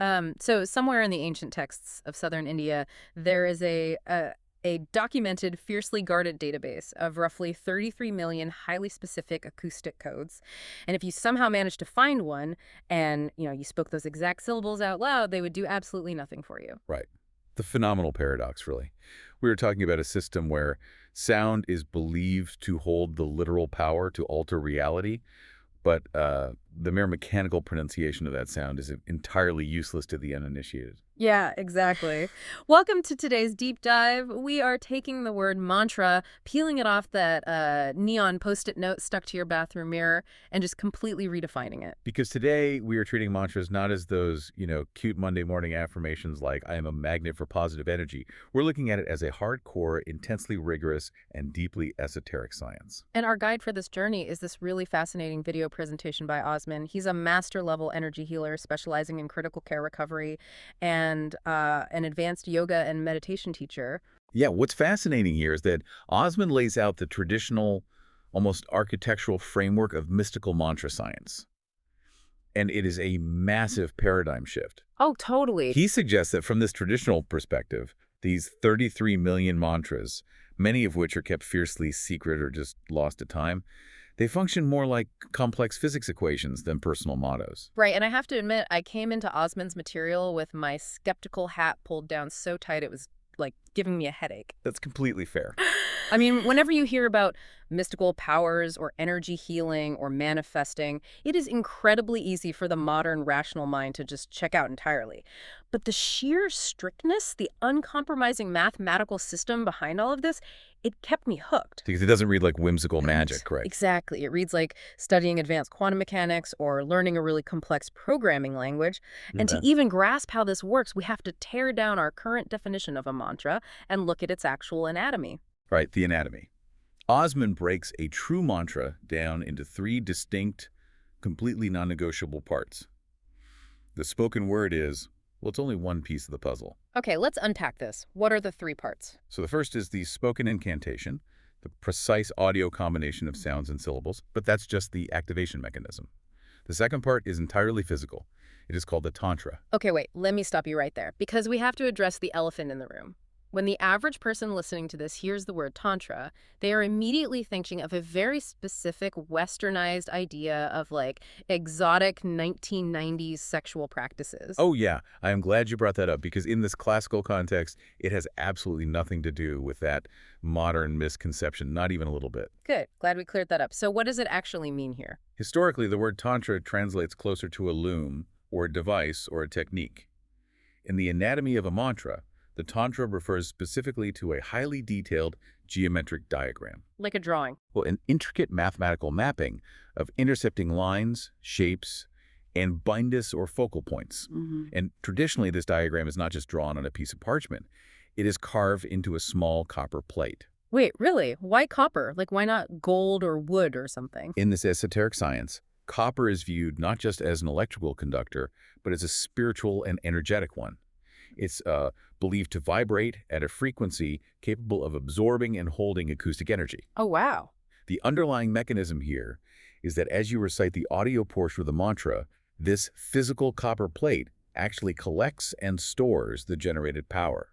So somewhere in the ancient texts of southern India, there is a documented, fiercely guarded database of roughly 33 million highly specific acoustic codes. And if you somehow managed to find one and, you spoke those exact syllables out loud, they would do absolutely nothing for you. Right. The phenomenal paradox, really. We were talking about a system where sound is believed to hold the literal power to alter reality, but the mere mechanical pronunciation of that sound is entirely useless to the uninitiated. Yeah, exactly. Welcome to today's deep dive. We are taking the word mantra, peeling it off that neon Post-it note stuck to your bathroom mirror, and just completely redefining it. Because today we are treating mantras not as those, cute Monday morning affirmations like I am a magnet for positive energy. We're looking at it as a hardcore, intensely rigorous, and deeply esoteric science. And our guide for this journey is this really fascinating video presentation by Osman. He's a master-level energy healer specializing in critical care recovery and an advanced yoga and meditation teacher. Yeah, what's fascinating here is that Osman lays out the traditional, almost architectural framework of mystical mantra science. And it is a massive paradigm shift. Oh, totally. He suggests that from this traditional perspective, these 33 million mantras, many of which are kept fiercely secret or just lost to time, they function more like complex physics equations than personal mottos. Right, and I have to admit, I came into Osman's material with my skeptical hat pulled down so tight it was like giving me a headache. That's completely fair. I mean, whenever you hear about mystical powers or energy healing or manifesting, it is incredibly easy for the modern rational mind to just check out entirely. But the sheer strictness, the uncompromising mathematical system behind all of this, it kept me hooked. Because it doesn't read like whimsical Right. magic, right? Exactly. It reads like studying advanced quantum mechanics or learning a really complex programming language. And to Yeah. even grasp how this works, we have to tear down our current definition of a mantra and look at its actual anatomy. Right, the anatomy. Osman breaks a true mantra down into three distinct, completely non-negotiable parts. The spoken word is, well, it's only one piece of the puzzle. Okay, let's unpack this. What are the three parts? So the first is the spoken incantation, the precise audio combination of sounds and syllables, but that's just the activation mechanism. The second part is entirely physical. It is called the tantra. Okay, wait, let me stop you right there, because we have to address the elephant in the room. When the average person listening to this hears the word tantra, they are immediately thinking of a very specific westernized idea of like exotic 1990s sexual practices. Oh yeah, I am glad you brought that up because in this classical context, it has absolutely nothing to do with that modern misconception, not even a little bit. Good, glad we cleared that up. So what does it actually mean here? Historically, the word tantra translates closer to a loom or a device or a technique. In the anatomy of a mantra, the tantra refers specifically to a highly detailed geometric diagram. Like a drawing. Well, an intricate mathematical mapping of intercepting lines, shapes, and bindus or focal points. And traditionally, this diagram is not just drawn on a piece of parchment. It is carved into a small copper plate. Wait, really? Why copper? Like, why not gold or wood or something? In this esoteric science, copper is viewed not just as an electrical conductor, but as a spiritual and energetic one. It's believed to vibrate at a frequency capable of absorbing and holding acoustic energy. Oh, wow. The underlying mechanism here is that as you recite the audio portion of the mantra, this physical copper plate actually collects and stores the generated power.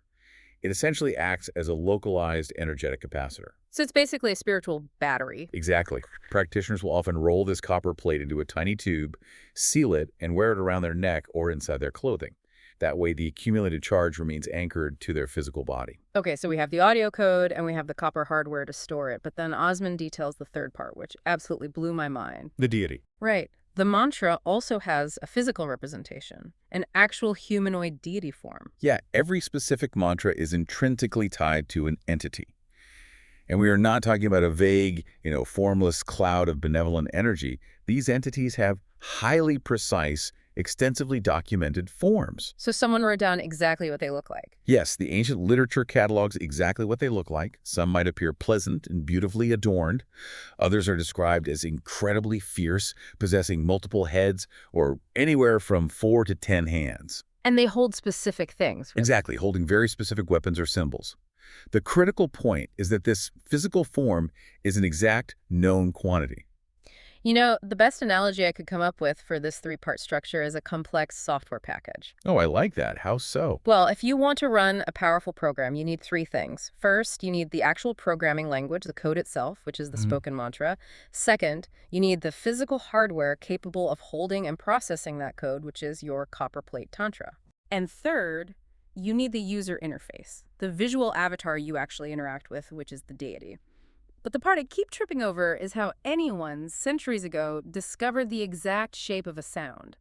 It essentially acts as a localized energetic capacitor. So it's basically a spiritual battery. Exactly. Practitioners will often roll this copper plate into a tiny tube, seal it, and wear it around their neck or inside their clothing. That way, the accumulated charge remains anchored to their physical body. Okay, so we have the audio code and we have the copper hardware to store it, but then Osman details the third part, which absolutely blew my mind. The deity. Right. The mantra also has a physical representation, an actual humanoid deity form. Yeah, every specific mantra is intrinsically tied to an entity. And we are not talking about a vague, formless cloud of benevolent energy. These entities have highly precise, extensively documented forms. So someone wrote down exactly what they look like. Yes, the ancient literature catalogs exactly what they look like. Some might appear pleasant and beautifully adorned. Others are described as incredibly fierce, possessing multiple heads or anywhere from 4 to 10 hands. And they hold specific things. Exactly, holding very specific weapons or symbols. The critical point is that this physical form is an exact known quantity. You know, the best analogy I could come up with for this three-part structure is a complex software package. Oh, I like that. How so? Well, if you want to run a powerful program, you need three things. First, you need the actual programming language, the code itself, which is the Mhm. spoken mantra. Second, you need the physical hardware capable of holding and processing that code, which is your copper plate tantra. And third, you need the user interface, the visual avatar you actually interact with, which is the deity. But the part I keep tripping over is how anyone, centuries ago, discovered the exact shape of a sound.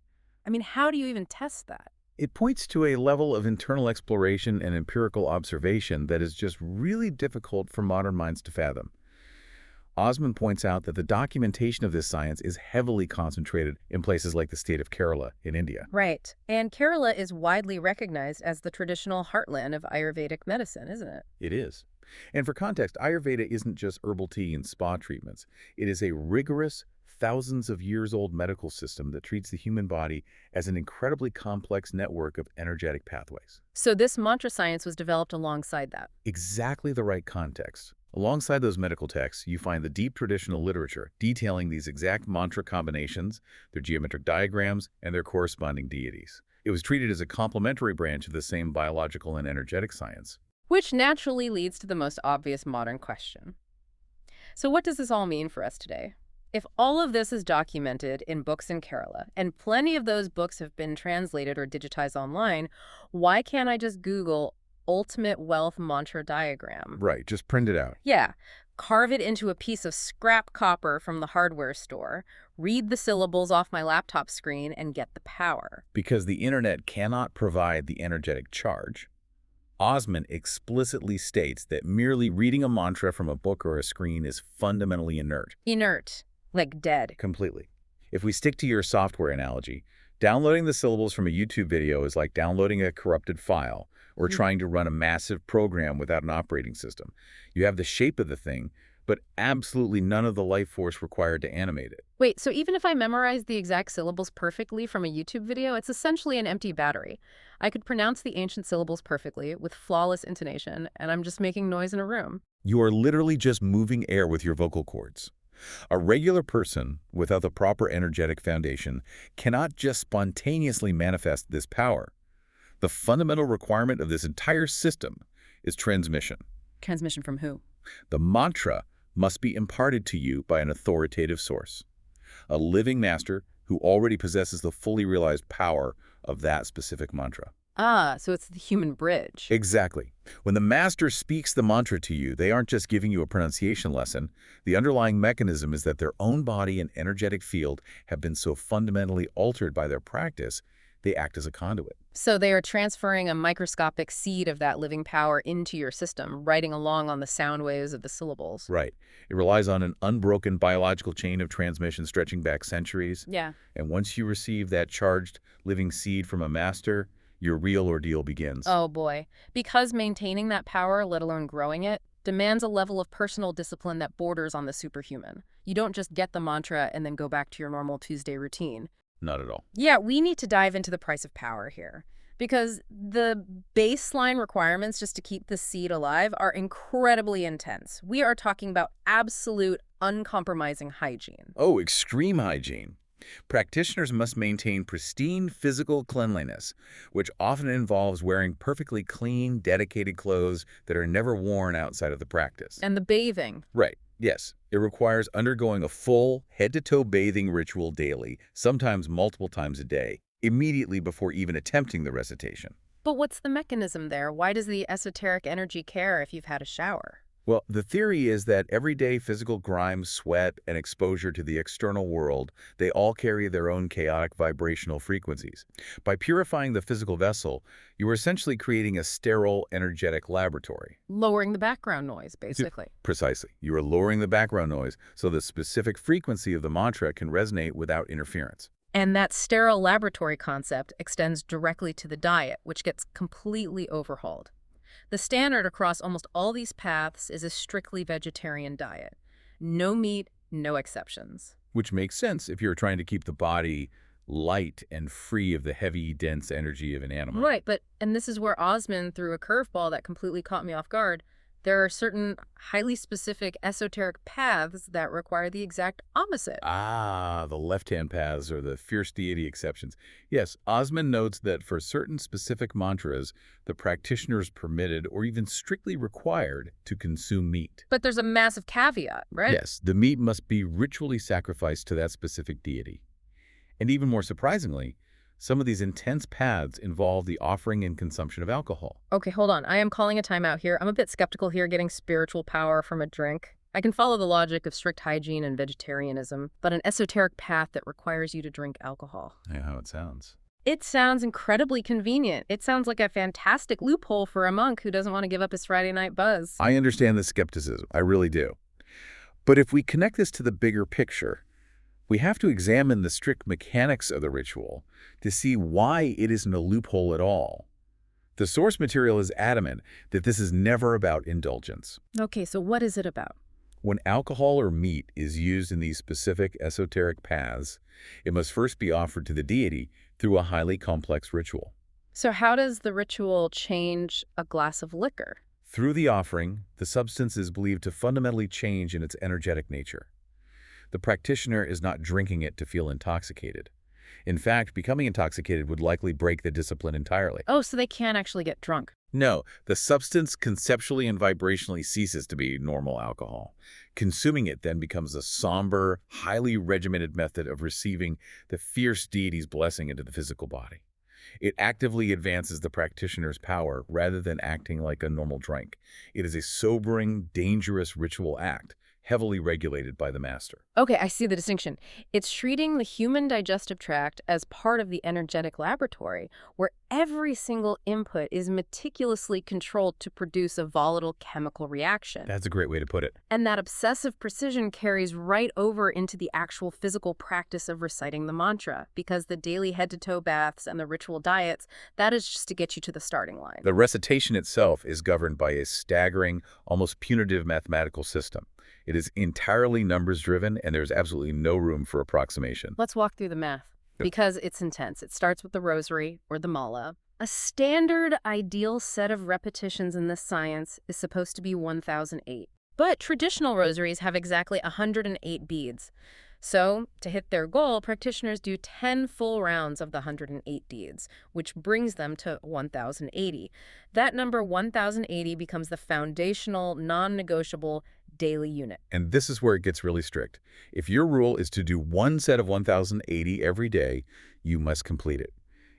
I mean, how do you even test that? It points to a level of internal exploration and empirical observation that is just really difficult for modern minds to fathom. Osman points out that the documentation of this science is heavily concentrated in places like the state of Kerala in India. Right. And Kerala is widely recognized as the traditional heartland of Ayurvedic medicine, isn't it? It is. And for context, Ayurveda isn't just herbal tea and spa treatments. It is a rigorous, thousands of years old medical system that treats the human body as an incredibly complex network of energetic pathways. So this mantra science was developed alongside that. Exactly the right context. Alongside those medical texts, you find the deep traditional literature detailing these exact mantra combinations, their geometric diagrams, and their corresponding deities. It was treated as a complementary branch of the same biological and energetic science. Which naturally leads to the most obvious modern question. So what does this all mean for us today? If all of this is documented in books in Kerala, and plenty of those books have been translated or digitized online, why can't I just Google ultimate wealth mantra diagram? Right, just print it out. Yeah, carve it into a piece of scrap copper from the hardware store, read the syllables off my laptop screen, and get the power. Because the internet cannot provide the energetic charge, Osman explicitly states that merely reading a mantra from a book or a screen is fundamentally inert. Inert, like dead. Completely. If we stick to your software analogy, downloading the syllables from a YouTube video is like downloading a corrupted file or trying to run a massive program without an operating system. You have the shape of the thing, but absolutely none of the life force required to animate it. Wait, so even if I memorize the exact syllables perfectly from a YouTube video, it's essentially an empty battery. I could pronounce the ancient syllables perfectly with flawless intonation, and I'm just making noise in a room. You are literally just moving air with your vocal cords. A regular person, without the proper energetic foundation, cannot just spontaneously manifest this power. The fundamental requirement of this entire system is transmission. Transmission from who? The mantra must be imparted to you by an authoritative source, a living master who already possesses the fully realized power of that specific mantra. Ah, so it's the human bridge. Exactly. When the master speaks the mantra to you, they aren't just giving you a pronunciation lesson. The underlying mechanism is that their own body and energetic field have been so fundamentally altered by their practice, they act as a conduit. So they are transferring a microscopic seed of that living power into your system, riding along on the sound waves of the syllables. Right. It relies on an unbroken biological chain of transmission stretching back centuries. Yeah. And once you receive that charged living seed from a master, your real ordeal begins. Oh boy. Because maintaining that power, let alone growing it, demands a level of personal discipline that borders on the superhuman. You don't just get the mantra and then go back to your normal Tuesday routine. Not at all. Yeah, we need to dive into the price of power here. Because the baseline requirements just to keep the seed alive are incredibly intense. We are talking about absolute, uncompromising hygiene. Oh, extreme hygiene. Practitioners must maintain pristine physical cleanliness, which often involves wearing perfectly clean, dedicated clothes that are never worn outside of the practice. And the bathing. Right. Yes, it requires undergoing a full, head-to-toe bathing ritual daily, sometimes multiple times a day, immediately before even attempting the recitation. But what's the mechanism there? Why does the esoteric energy care if you've had a shower? Well, the theory is that everyday physical grime, sweat, and exposure to the external world, they all carry their own chaotic vibrational frequencies. By purifying the physical vessel, you are essentially creating a sterile, energetic laboratory. Lowering the background noise, basically. Precisely. You are lowering the background noise so the specific frequency of the mantra can resonate without interference. And that sterile laboratory concept extends directly to the diet, which gets completely overhauled. The standard across almost all these paths is a strictly vegetarian diet. No meat, no exceptions. Which makes sense if you're trying to keep the body light and free of the heavy, dense energy of an animal. Right, and this is where Osman threw a curveball that completely caught me off guard. There are certain highly specific esoteric paths that require the exact opposite. Ah, the left-hand paths or the fierce deity exceptions. Yes, Osman notes that for certain specific mantras, the practitioner is permitted or even strictly required to consume meat. But there's a massive caveat, right? Yes, the meat must be ritually sacrificed to that specific deity. And even more surprisingly, some of these intense paths involve the offering and consumption of alcohol. Okay, hold on. I am calling a timeout here. I'm a bit skeptical here getting spiritual power from a drink. I can follow the logic of strict hygiene and vegetarianism, but an esoteric path that requires you to drink alcohol. Yeah, how it sounds. It sounds incredibly convenient. It sounds like a fantastic loophole for a monk who doesn't want to give up his Friday night buzz. I understand the skepticism. I really do. But if we connect this to the bigger picture, we have to examine the strict mechanics of the ritual to see why it isn't a loophole at all. The source material is adamant that this is never about indulgence. Okay, so what is it about? When alcohol or meat is used in these specific esoteric paths, it must first be offered to the deity through a highly complex ritual. So how does the ritual change a glass of liquor? Through the offering, the substance is believed to fundamentally change in its energetic nature. The practitioner is not drinking it to feel intoxicated. In fact, becoming intoxicated would likely break the discipline entirely. Oh, so they can't actually get drunk. No, the substance conceptually and vibrationally ceases to be normal alcohol. Consuming it then becomes a somber, highly regimented method of receiving the fierce deity's blessing into the physical body. It actively advances the practitioner's power rather than acting like a normal drink. It is a sobering, dangerous ritual act, heavily regulated by the master. Okay, I see the distinction. It's treating the human digestive tract as part of the energetic laboratory, where every single input is meticulously controlled to produce a volatile chemical reaction. That's a great way to put it. And that obsessive precision carries right over into the actual physical practice of reciting the mantra, because the daily head-to-toe baths and the ritual diets, that is just to get you to the starting line. The recitation itself is governed by a staggering, almost punitive mathematical system. It is entirely numbers-driven, and there's absolutely no room for approximation. Let's walk through the math, because it's intense. It starts with the rosary, or the mala. A standard ideal set of repetitions in this science is supposed to be 1008. But traditional rosaries have exactly 108 beads. So, to hit their goal, practitioners do 10 full rounds of the 108 beads, which brings them to 1080. That number 1080 becomes the foundational, non-negotiable daily unit. And this is where it gets really strict. If your rule is to do one set of 1080 every day, you must complete it.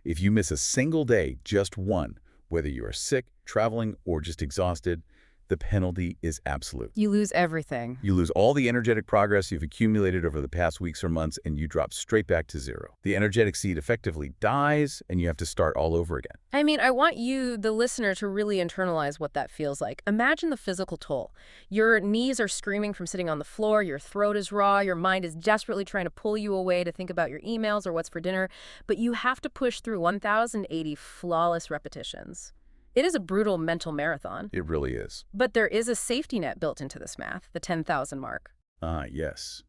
If you miss a single day, just one, whether you are sick, traveling, or just exhausted, the penalty is absolute. You lose everything. You lose all the energetic progress you've accumulated over the past weeks or months, and you drop straight back to zero. The energetic seed effectively dies, and you have to start all over again. I mean, I want you, the listener, to really internalize what that feels like. Imagine the physical toll. Your knees are screaming from sitting on the floor, your throat is raw, your mind is desperately trying to pull you away to think about your emails or what's for dinner, but you have to push through 1080 flawless repetitions. It is a brutal mental marathon. It really is. But there is a safety net built into this math, the 10,000 mark. Ah, yes.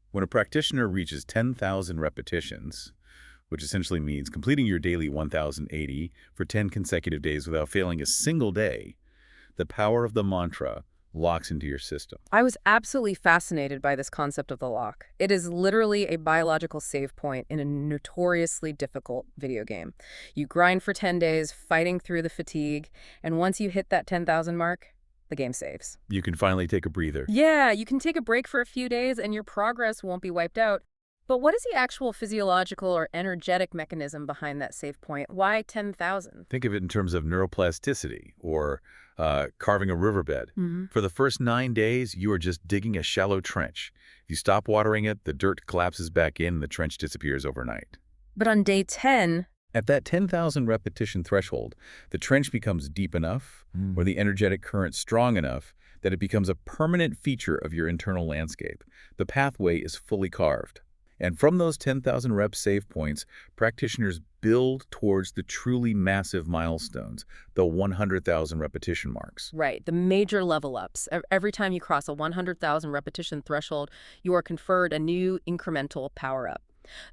When a practitioner reaches 10,000 repetitions, which essentially means completing your daily 1080 for 10 consecutive days without failing a single day, the power of the mantra locks into your system. I was absolutely fascinated by this concept of the lock. It is literally a biological save point in a notoriously difficult video game. You grind for 10 days, fighting through the fatigue, and once you hit that 10,000 mark, the game saves. You can finally take a breather. Yeah, you can take a break for a few days and your progress won't be wiped out. But what is the actual physiological or energetic mechanism behind that save point? Why 10,000? Think of it in terms of neuroplasticity or carving a riverbed. Mm-hmm. For the first 9 days, you are just digging a shallow trench. If you stop watering it, the dirt collapses back in and the trench disappears overnight. But on day 10... At that 10,000 repetition threshold, the trench becomes deep enough or the energetic current strong enough that it becomes a permanent feature of your internal landscape. The pathway is fully carved. And from those 10,000 rep save points, practitioners build towards the truly massive milestones, the 100,000 repetition marks. Right, the major level ups. Every time you cross a 100,000 repetition threshold, you are conferred a new incremental power up.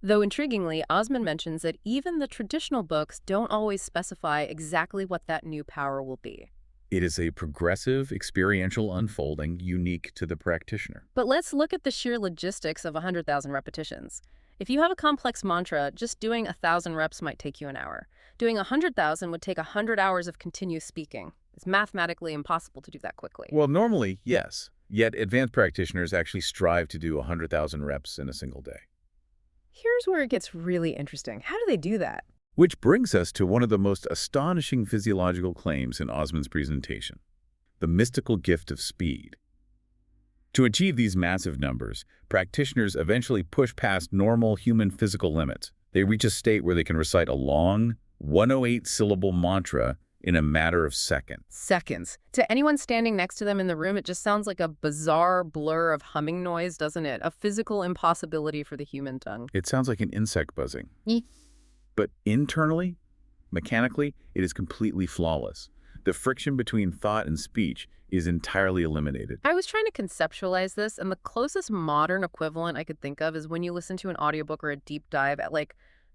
Though intriguingly, Osman mentions that even the traditional books don't always specify exactly what that new power will be. It is a progressive, experiential unfolding unique to the practitioner. But let's look at the sheer logistics of 100,000 repetitions. If you have a complex mantra, just doing 1,000 reps might take you an hour. Doing 100,000 would take 100 hours of continuous speaking. It's mathematically impossible to do that quickly. Well, normally, yes. Yet advanced practitioners actually strive to do 100,000 reps in a single day. Here's where it gets really interesting. How do they do that? Which brings us to one of the most astonishing physiological claims in Osman's presentation, the mystical gift of speed. To achieve these massive numbers, practitioners eventually push past normal human physical limits. They reach a state where they can recite a long, 108-syllable mantra in a matter of seconds. Seconds. To anyone standing next to them in the room, it just sounds like a bizarre blur of humming noise, doesn't it? A physical impossibility for the human tongue. It sounds like an insect buzzing. Eek. But internally, mechanically, it is completely flawless. The friction between thought and speech is entirely eliminated. I was trying to conceptualize this, and the closest modern equivalent I could think of is when you listen to an audiobook or a deep dive at like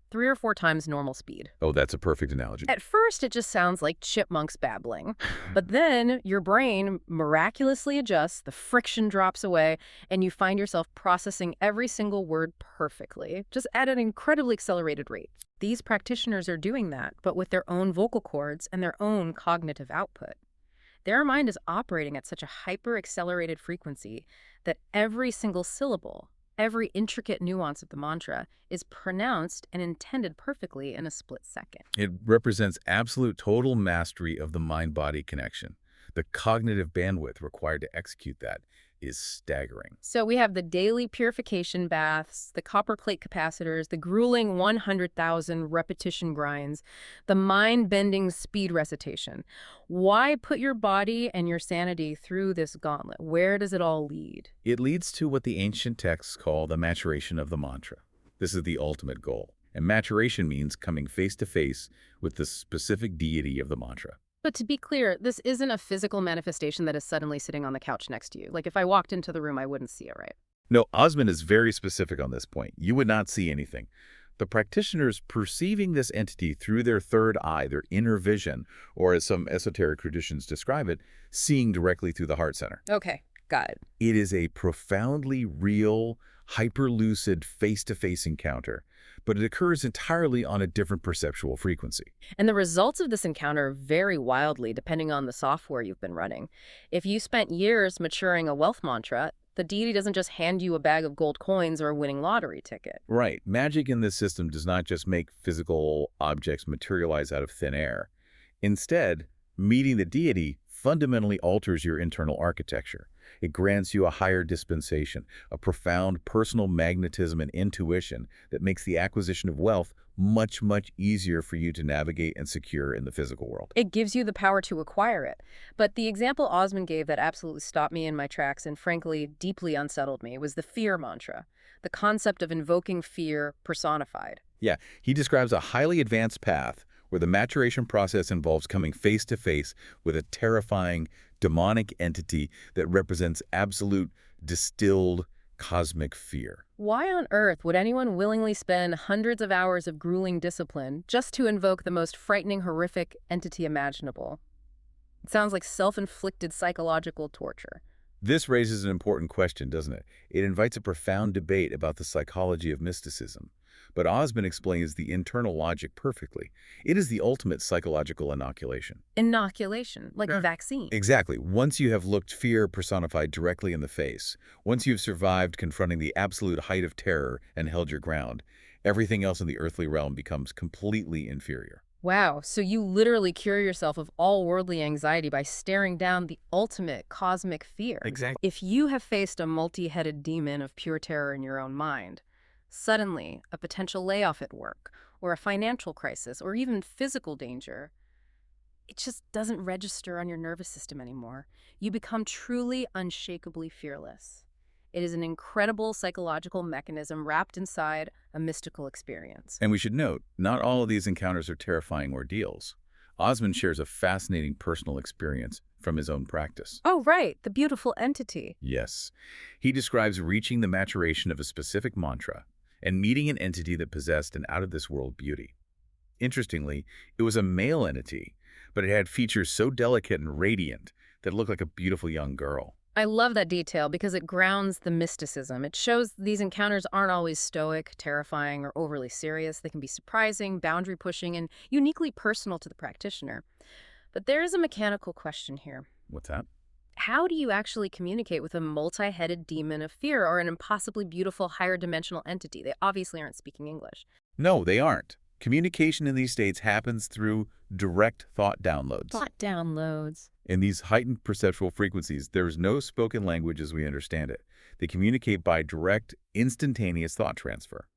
3 or 4 times normal speed. Oh, that's a perfect analogy. At first, it just sounds like chipmunks babbling. But then your brain miraculously adjusts, the friction drops away, and you find yourself processing every single word perfectly, just at an incredibly accelerated rate. These practitioners are doing that, but with their own vocal cords and their own cognitive output. Their mind is operating at such a hyper-accelerated frequency that every single syllable, every intricate nuance of the mantra is pronounced and intended perfectly in a split second. It represents absolute total mastery of the mind-body connection. The cognitive bandwidth required to execute that is staggering. So we have the daily purification baths, the copper plate capacitors, the grueling 100,000 repetition grinds, the mind-bending speed recitation. Why put your body and your sanity through this gauntlet? Where does it all lead? It leads to what the ancient texts call the maturation of the mantra. This is the ultimate goal. And maturation means coming face to face with the specific deity of the mantra. But to be clear, this isn't a physical manifestation that is suddenly sitting on the couch next to you. Like if I walked into the room, I wouldn't see it, right? No, Osman is very specific on this point. You would not see anything. The practitioners perceiving this entity through their third eye, their inner vision, or as some esoteric traditions describe it, seeing directly through the heart center. Okay, got it. It is a profoundly real, hyper-lucid, face-to-face encounter, but it occurs entirely on a different perceptual frequency. And the results of this encounter vary wildly depending on the software you've been running. If you spent years maturing a wealth mantra, the deity doesn't just hand you a bag of gold coins or a winning lottery ticket. Right. Magic in this system does not just make physical objects materialize out of thin air. Instead, meeting the deity fundamentally alters your internal architecture. It grants you a higher dispensation, a profound personal magnetism and intuition that makes the acquisition of wealth much, much easier for you to navigate and secure in the physical world. It gives you the power to acquire it. But the example Osman gave that absolutely stopped me in my tracks and frankly deeply unsettled me was the fear mantra, the concept of invoking fear personified. Yeah, he describes a highly advanced path where the maturation process involves coming face to face with a terrifying, demonic entity that represents absolute, distilled, cosmic fear. Why on earth would anyone willingly spend hundreds of hours of grueling discipline just to invoke the most frightening, horrific entity imaginable? It sounds like self-inflicted psychological torture. This raises an important question, doesn't it? It invites a profound debate about the psychology of mysticism. But Osman explains the internal logic perfectly. It is the ultimate psychological inoculation. Inoculation, like a vaccine. Exactly. Once you have looked fear personified directly in the face, once you've survived confronting the absolute height of terror and held your ground, everything else in the earthly realm becomes completely inferior. Wow, so you literally cure yourself of all worldly anxiety by staring down the ultimate cosmic fear. Exactly. If you have faced a multi-headed demon of pure terror in your own mind, suddenly a potential layoff at work, or a financial crisis, or even physical danger, it just doesn't register on your nervous system anymore. You become truly unshakably fearless. It is an incredible psychological mechanism wrapped inside a mystical experience. And we should note, not all of these encounters are terrifying ordeals. Osman shares a fascinating personal experience from his own practice. Oh, right, the beautiful entity. Yes. He describes reaching the maturation of a specific mantra and meeting an entity that possessed an out-of-this-world beauty. Interestingly, it was a male entity, but it had features so delicate and radiant that it looked like a beautiful young girl. I love that detail because it grounds the mysticism. It shows these encounters aren't always stoic, terrifying, or overly serious. They can be surprising, boundary-pushing, and uniquely personal to the practitioner. But there is a mechanical question here. What's that? How do you actually communicate with a multi-headed demon of fear or an impossibly beautiful higher dimensional entity? They obviously aren't speaking English. No, they aren't. Communication in these states happens through direct thought downloads. Thought downloads. In these heightened perceptual frequencies, there is no spoken language as we understand it. They communicate by direct, instantaneous thought transfer.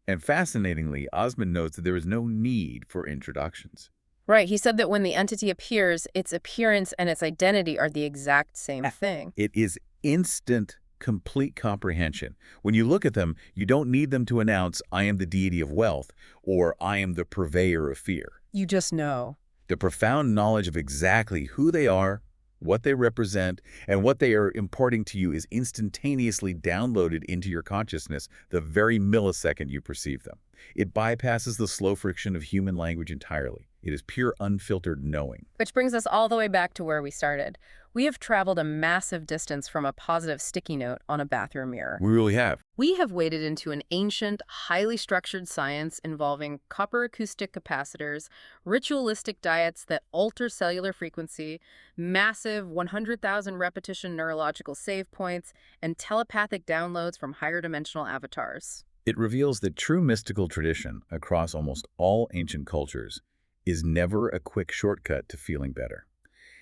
And fascinatingly, Osman notes that there is no need for introductions. Right, he said that when the entity appears, its appearance and its identity are the exact same thing. It is instant, complete comprehension. When you look at them, you don't need them to announce, I am the deity of wealth, or I am the purveyor of fear. You just know. The profound knowledge of exactly who they are, what they represent, and what they are imparting to you is instantaneously downloaded into your consciousness the very millisecond you perceive them. It bypasses the slow friction of human language entirely. It is pure, unfiltered knowing. Which brings us all the way back to where we started. We have traveled a massive distance from a positive sticky note on a bathroom mirror. We really have. We have waded into an ancient, highly structured science involving copper acoustic capacitors, ritualistic diets that alter cellular frequency, massive 100,000 repetition neurological save points, and telepathic downloads from higher dimensional avatars. It reveals that true mystical tradition across almost all ancient cultures is never a quick shortcut to feeling better.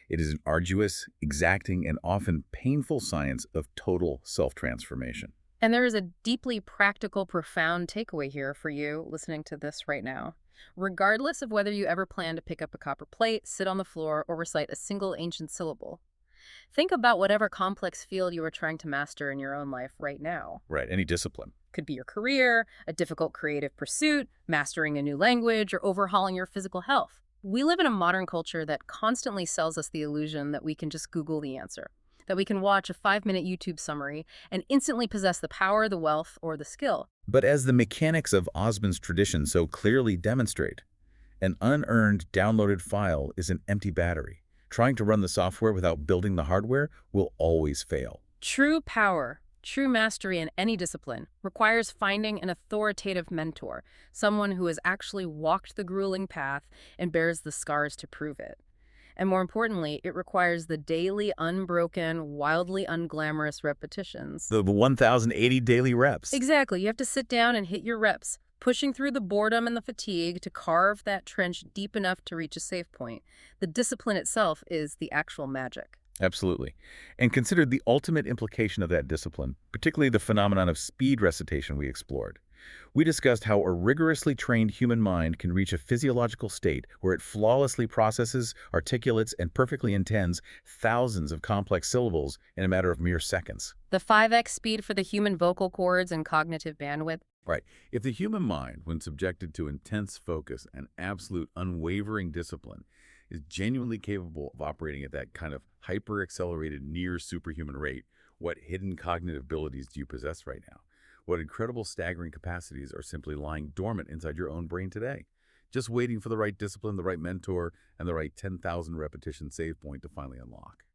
It is an arduous, exacting, and often painful science of total self-transformation. And there is a deeply practical, profound takeaway here for you listening to this right now. Regardless of whether you ever plan to pick up a copper plate, sit on the floor, or recite a single ancient syllable, think about whatever complex field you are trying to master in your own life right now. Right, any discipline. Could be your career, a difficult creative pursuit, mastering a new language, or overhauling your physical health. We live in a modern culture that constantly sells us the illusion that we can just Google the answer, that we can watch a 5-minute YouTube summary and instantly possess the power, the wealth, or the skill. But as the mechanics of Osman's tradition so clearly demonstrate, an unearned downloaded file is an empty battery. Trying to run the software without building the hardware will always fail. True power, true mastery in any discipline requires finding an authoritative mentor, someone who has actually walked the grueling path and bears the scars to prove it. And more importantly, it requires the daily, unbroken, wildly unglamorous repetitions. The 1,080 daily reps. Exactly. You have to sit down and hit your reps, pushing through the boredom and the fatigue to carve that trench deep enough to reach a safe point. The discipline itself is the actual magic. Absolutely. And consider the ultimate implication of that discipline, particularly the phenomenon of speed recitation we explored. We discussed how a rigorously trained human mind can reach a physiological state where it flawlessly processes, articulates, and perfectly intends thousands of complex syllables in a matter of mere seconds. The 5x speed for the human vocal cords and cognitive bandwidth. Right. If the human mind, when subjected to intense focus and absolute unwavering discipline, is genuinely capable of operating at that kind of hyper-accelerated, near-superhuman rate, what hidden cognitive abilities do you possess right now? What incredible, staggering capacities are simply lying dormant inside your own brain today, just waiting for the right discipline, the right mentor, and the right 10,000 repetition save point to finally unlock?